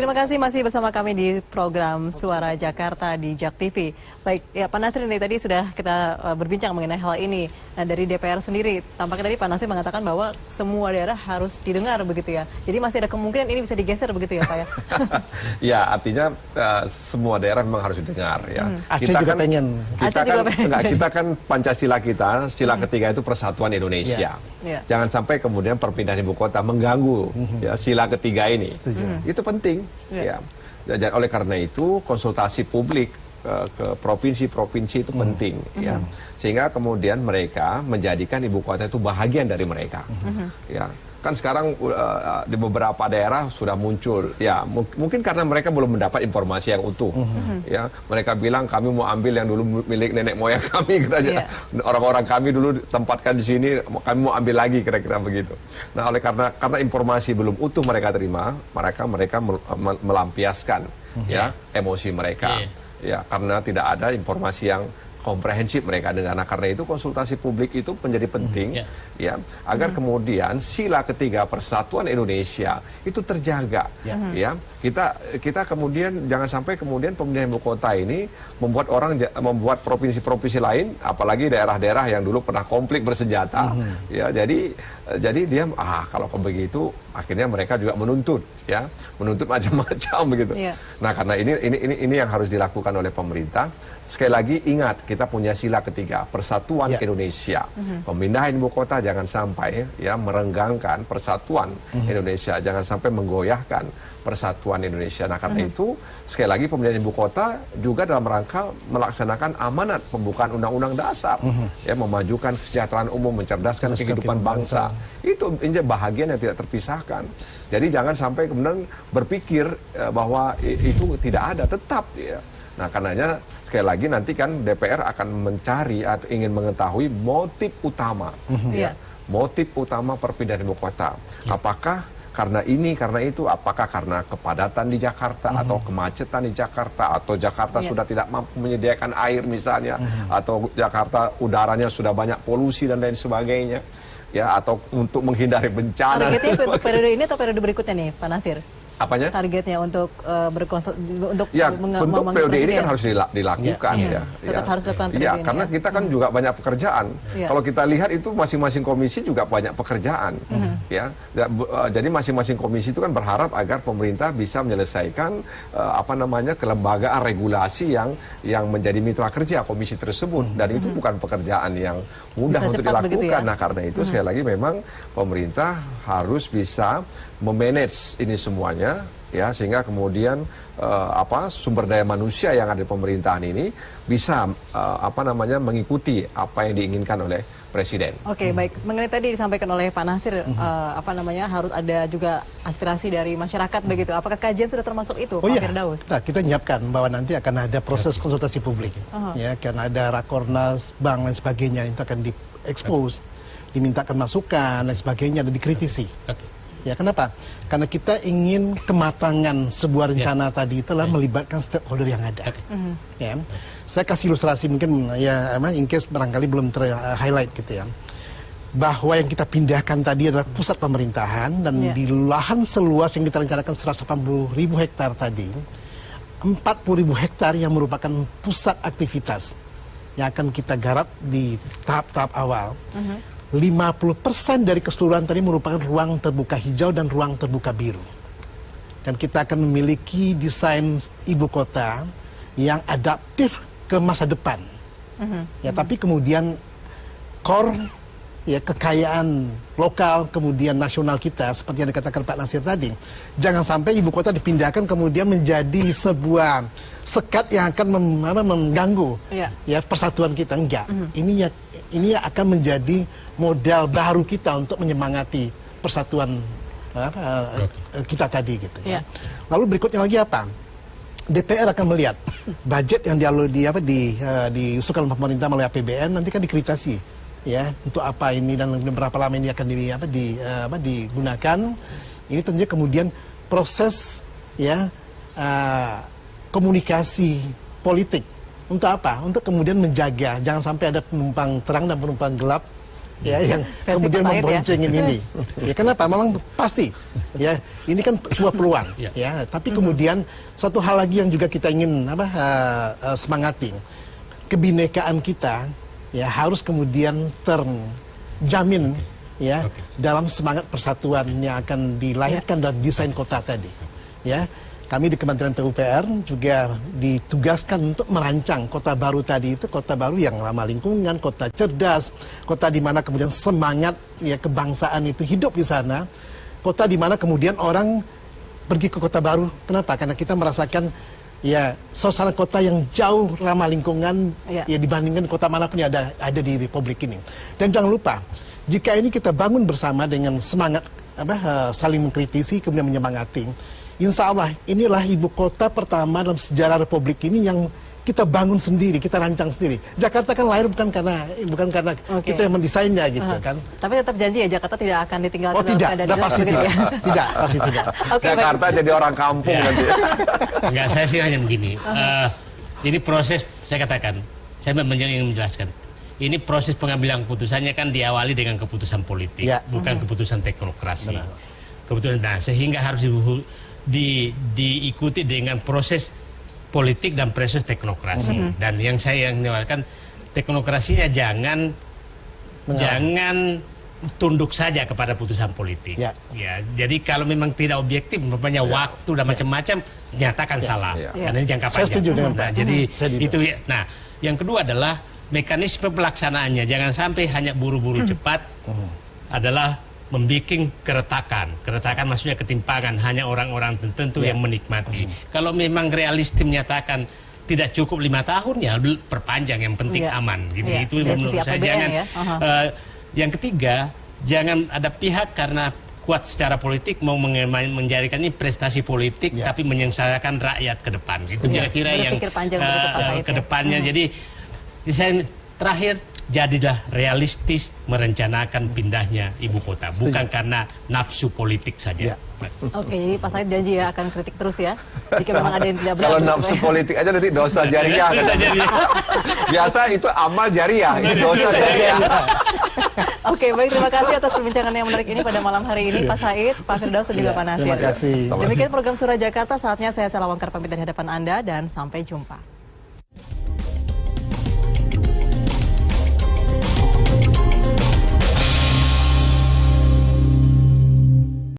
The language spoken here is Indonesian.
terima kasih masih bersama kami di program Suara Jakarta di JAK TV. Baik, ya Pak Nasir ini tadi sudah kita berbincang mengenai hal ini. Nah, dari DPR sendiri, tampaknya tadi Pak Nasir mengatakan bahwa semua daerah harus didengar begitu ya. Jadi masih ada kemungkinan ini bisa digeser begitu ya Pak ya? Ya, artinya semua daerah memang harus didengar ya. Aceh juga pengen. Kita kan Pancasila kita, sila ketiga itu persatuan Indonesia. Jangan sampai kemudian perpindahan ibu kota mengganggu ya, sila ketiga ini. Itu penting. Ya. Dan oleh karena itu konsultasi publik ke provinsi-provinsi itu penting ya, sehingga kemudian mereka menjadikan ibu kota itu bahagian dari mereka. Ya, kan sekarang di beberapa daerah sudah muncul ya, mungkin karena mereka belum mendapat informasi yang utuh. Ya, mereka bilang kami mau ambil yang dulu milik nenek moyang kami, katanya. Orang-orang kami dulu tempatkan di sini, kami mau ambil lagi, kira-kira begitu. Nah, oleh karena informasi belum utuh mereka terima, mereka melampiaskan ya emosi mereka. Ya, karena tidak ada informasi yang komprehensif mereka dengar. Nah, karena itu konsultasi publik itu menjadi penting ya, agar kemudian sila ketiga persatuan Indonesia itu terjaga. Ya, kita kemudian jangan sampai kemudian pemindahan ibu kota ini membuat provinsi-provinsi lain, apalagi daerah-daerah yang dulu pernah konflik bersenjata. Ya, jadi dia kalau begitu akhirnya mereka juga menuntut macam-macam begitu. Nah, karena ini yang harus dilakukan oleh pemerintah. Sekali lagi ingat, kita punya sila ketiga persatuan Indonesia. Pemindahan ibu kota jangan sampai ya merenggangkan persatuan Indonesia, jangan sampai menggoyahkan persatuan Indonesia. Nah, karena itu sekali lagi pemindahan ibu kota juga dalam rangka melaksanakan amanat pembukaan undang-undang dasar, ya, memajukan kesejahteraan umum, mencerdaskan kehidupan bangsa. Itu bahagian yang tidak terpisahkan. Jadi jangan sampai kemudian berpikir bahwa itu tidak ada, tetap ya. Nah, karenanya sekali lagi nanti kan DPR akan mencari atau ingin mengetahui motif utama, motif utama perpindahan ibu kota. Apakah karena ini, karena itu, apakah karena kepadatan di Jakarta atau kemacetan di Jakarta, atau Jakarta sudah tidak mampu menyediakan air misalnya, atau Jakarta udaranya sudah banyak polusi dan lain sebagainya, ya, atau untuk menghindari bencana. Targetnya untuk periode ini atau periode berikutnya nih, Pak Nasir? Apanya? Targetnya untuk untuk untuk periode ini kan harus dilakukan ya. Tetap harus dilakukan periode ini. Karena kita kan juga banyak pekerjaan. Kalau kita lihat itu masing-masing komisi juga banyak pekerjaan. Ya. Jadi masing-masing komisi itu kan berharap agar pemerintah bisa menyelesaikan kelembagaan regulasi yang menjadi mitra kerja komisi tersebut, dan itu bukan pekerjaan yang mudah untuk dilakukan. Begitu ya? Nah, karena itu sekali lagi memang pemerintah harus bisa memanage ini semuanya ya, sehingga kemudian sumber daya manusia yang ada di pemerintahan ini bisa mengikuti apa yang diinginkan oleh presiden. Oke, baik. Mengenai tadi disampaikan oleh Pak Nasir harus ada juga aspirasi dari masyarakat begitu. Apakah kajian sudah termasuk itu, Pak Firdaus? Nah, kita nyiapkan bahwa nanti akan ada proses konsultasi publik. Ya, akan ada rakornas, bank dan sebagainya, itu akan diekspos, dimintakan masukan dan sebagainya, dan dikritisi. Ya, kenapa? Karena kita ingin kematangan sebuah rencana tadi itulah melibatkan stakeholder yang ada. Ya, saya kasih ilustrasi mungkin ya, in case barangkali belum ter-highlight gitu ya, bahwa yang kita pindahkan tadi adalah pusat pemerintahan, dan di lahan seluas yang kita rencanakan 180.000 hektar tadi, 40.000 hektar yang merupakan pusat aktivitas yang akan kita garap di tahap-tahap awal. 50% dari keseluruhan tadi merupakan ruang terbuka hijau dan ruang terbuka biru. Dan kita akan memiliki desain ibu kota yang adaptif ke masa depan. Ya, tapi kemudian core ya, kekayaan lokal kemudian nasional kita seperti yang dikatakan Pak Nasir tadi, jangan sampai ibu kota dipindahkan kemudian menjadi sebuah sekat yang akan mengganggu ya persatuan kita. Enggak. Ini akan menjadi modal baru kita untuk menyemangati persatuan kita tadi gitu ya. Lalu berikutnya lagi apa? DPR akan melihat budget yang diusulkan oleh pemerintah melalui APBN, nanti kan dikritisi ya, untuk apa ini dan berapa lama ini akan digunakan. Ini tentunya kemudian proses ya komunikasi politik. Untuk apa? Untuk kemudian menjaga jangan sampai ada penumpang terang dan penumpang gelap ya yang kemudian memboncengin ini. Ya kenapa? Memang pasti. Ya, ini kan sebuah peluang. Ya, tapi kemudian satu hal lagi yang juga kita ingin semangatin, kebinekaan kita ya harus kemudian terjamin ya dalam semangat persatuan yang akan dilahirkan dan desain kota tadi. Ya, kami di Kementerian PUPR juga ditugaskan untuk merancang kota baru tadi itu, kota baru yang ramah lingkungan, kota cerdas, kota di mana kemudian semangat ya kebangsaan itu hidup di sana, kota di mana kemudian orang pergi ke kota baru. Kenapa? Karena kita merasakan ya suasana kota yang jauh ramah lingkungan ya dibandingkan kota manapun yang ada di Republik ini. Dan jangan lupa, jika ini kita bangun bersama dengan semangat saling mengkritisi kemudian menyemangati, insya Allah inilah ibu kota pertama dalam sejarah Republik ini yang kita bangun sendiri, kita rancang sendiri. Jakarta kan lahir bukan karena kita yang mendesainnya gitu kan. Tapi tetap janji ya Jakarta tidak akan ditinggalkan. Oh tidak, pasti tidak. Tidak, pasti tidak. Jakarta jadi orang kampung nanti. Enggak, saya sih hanya begini. Ini proses, saya katakan, saya ingin menjelaskan. Ini proses pengambilan keputusannya kan diawali dengan keputusan politik, bukan keputusan teknokrasi. Keputusan, nah sehingga harus diikuti dengan proses politik dan proses teknokrasi. Dan yang saya menawarkan teknokrasinya jangan tunduk saja kepada putusan politik. Ya, jadi kalau memang tidak objektif, umpamanya waktu dan macam-macam, nyatakan salah. Karena ini jangka panjang. Saya setuju dengan Pak. Jadi itu ya. Nah, yang kedua adalah mekanisme pelaksanaannya. Jangan sampai hanya buru-buru cepat adalah membuat keretakan maksudnya ketimpangan, hanya orang-orang tertentu yang menikmati. Kalau memang realistis menyatakan tidak cukup 5 tahun ya perpanjang, yang penting aman gitu. Itu menurut saya. Jangan yang ketiga, jangan ada pihak karena kuat secara politik mau menjadikan ini prestasi politik tapi menyengsarakan rakyat ke depan. Itu kira-kira yang ke depannya. Jadi saya terakhir, jadilah realistis merencanakan pindahnya ibu kota, bukan karena nafsu politik saja. Oke, jadi Pak Said janji ya akan kritik terus ya, jika memang ada yang tidak benar. Kalau nafsu politik aja nanti dosa jariah. Biasa itu amal jariah, ini dosa jariah. Oke, baik, terima kasih atas perbincangan yang menarik ini pada malam hari ini, Pak Said, Pak Firdaus, dan juga Pak Nasir. Terima kasih. Demikian program Suara Jakarta, saatnya saya Sela Wangkar pamit dari hadapan Anda dan sampai jumpa.